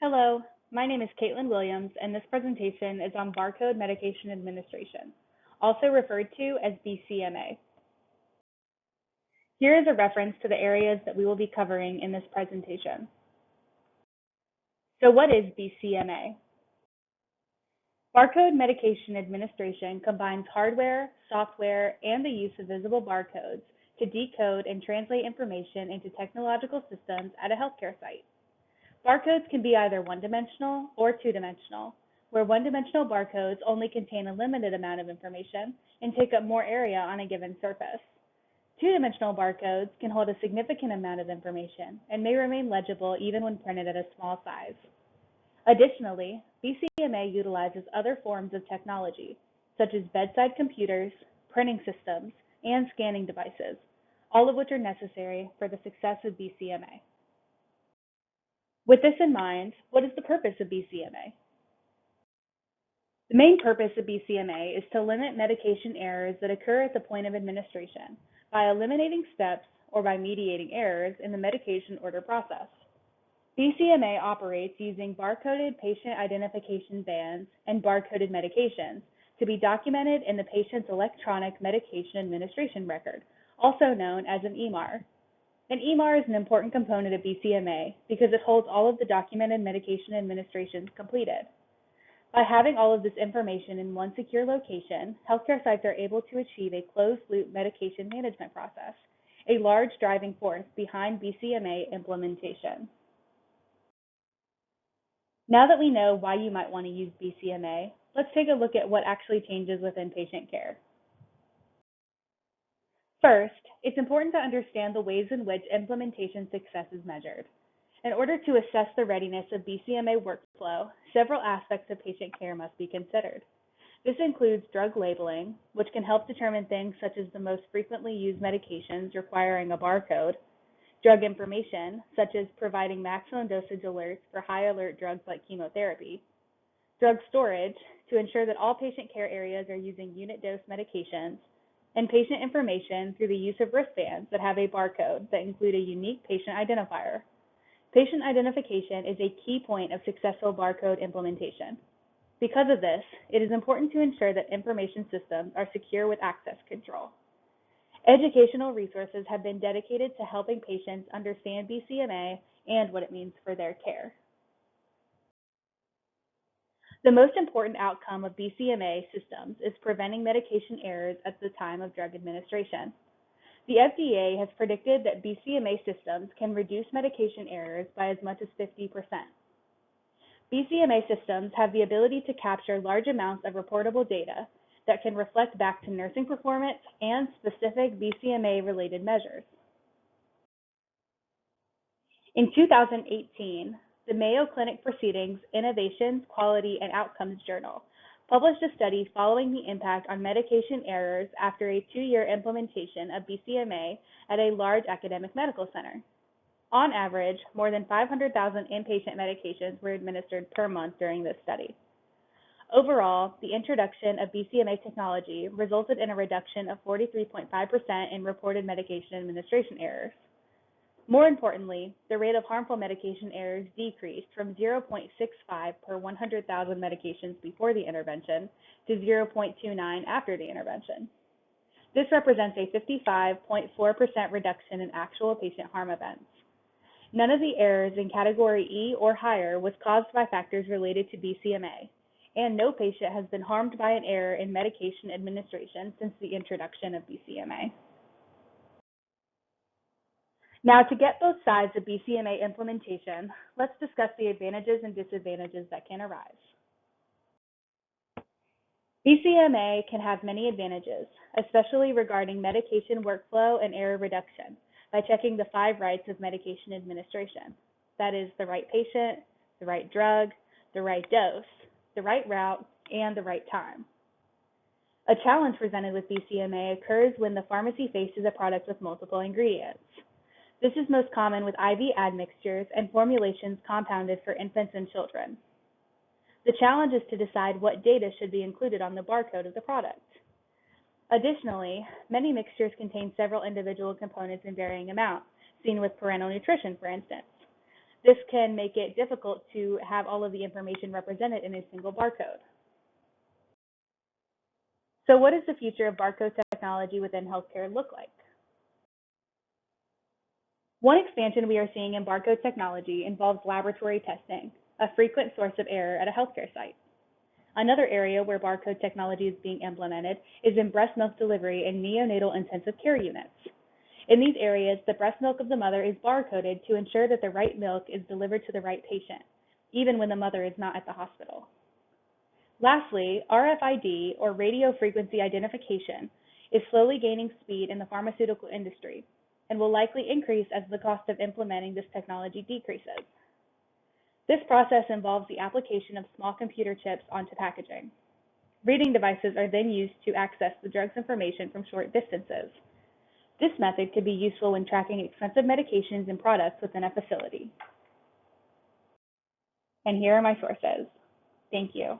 Hello, my name is Caitlin Williams, and this presentation is on barcode medication administration, also referred to as BCMA. Here is a reference to the areas that we will be covering in this presentation. So what is BCMA? Barcode medication administration combines hardware, software, and the use of visible barcodes to decode and translate information into technological systems at a healthcare site. Barcodes can be either one-dimensional or two-dimensional, where one-dimensional barcodes only contain a limited amount of information and take up more area on a given surface. Two-dimensional barcodes can hold a significant amount of information and may remain legible even when printed at a small size. Additionally, BCMA utilizes other forms of technology, such as bedside computers, printing systems, and scanning devices, all of which are necessary for the success of BCMA. With this in mind, what is the purpose of BCMA? The main purpose of BCMA is to limit medication errors that occur at the point of administration by eliminating steps or by mediating errors in the medication order process. BCMA operates using barcoded patient identification bands and barcoded medications to be documented in the patient's electronic medication administration record, also known as an EMR. An EMR is an important component of BCMA because it holds all of the documented medication administrations completed. By having all of this information in one secure location, healthcare sites are able to achieve a closed-loop medication management process, a large driving force behind BCMA implementation. Now that we know why you might want to use BCMA, let's take a look at what actually changes within patient care. First, it's important to understand the ways in which implementation success is measured. In order to assess the readiness of BCMA workflow, several aspects of patient care must be considered. This includes drug labeling, which can help determine things such as the most frequently used medications requiring a barcode, drug information, such as providing maximum dosage alerts for high alert drugs like chemotherapy, drug storage, to ensure that all patient care areas are using unit dose medications, and patient information through the use of wristbands that have a barcode that include a unique patient identifier. Patient identification is a key point of successful barcode implementation. Because of this, it is important to ensure that information systems are secure with access control. Educational resources have been dedicated to helping patients understand BCMA and what it means for their care. The most important outcome of BCMA systems is preventing medication errors at the time of drug administration. The FDA has predicted that BCMA systems can reduce medication errors by as much as 50%. BCMA systems have the ability to capture large amounts of reportable data that can reflect back to nursing performance and specific BCMA-related measures. In 2018, the Mayo Clinic Proceedings, Innovations, Quality, and Outcomes Journal published a study following the impact on medication errors after a 2-year implementation of BCMA at a large academic medical center. On average, more than 500,000 inpatient medications were administered per month during this study. Overall, the introduction of BCMA technology resulted in a reduction of 43.5% in reported medication administration errors. More importantly, the rate of harmful medication errors decreased from 0.65 per 100,000 medications before the intervention to 0.29 after the intervention. This represents a 55.4% reduction in actual patient harm events. None of the errors in category E or higher was caused by factors related to BCMA, and no patient has been harmed by an error in medication administration since the introduction of BCMA. Now, to get both sides of BCMA implementation, let's discuss the advantages and disadvantages that can arise. BCMA can have many advantages, especially regarding medication workflow and error reduction, by checking the 5 rights of medication administration. That is, the right patient, the right drug, the right dose, the right route, and the right time. A challenge presented with BCMA occurs when the pharmacy faces a product with multiple ingredients. This is most common with IV admixtures and formulations compounded for infants and children. The challenge is to decide what data should be included on the barcode of the product. Additionally, many mixtures contain several individual components in varying amounts, seen with parental nutrition, for instance. This can make it difficult to have all of the information represented in a single barcode. So what does the future of barcode technology within healthcare look like? One expansion we are seeing in barcode technology involves laboratory testing, a frequent source of error at a healthcare site. Another area where barcode technology is being implemented is in breast milk delivery in neonatal intensive care units. In these areas, the breast milk of the mother is barcoded to ensure that the right milk is delivered to the right patient, even when the mother is not at the hospital. Lastly, RFID, or radio frequency identification, is slowly gaining speed in the pharmaceutical industry and will likely increase as the cost of implementing this technology decreases. This process involves the application of small computer chips onto packaging. Reading devices are then used to access the drug's information from short distances. This method could be useful when tracking expensive medications and products within a facility. And here are my sources. Thank you.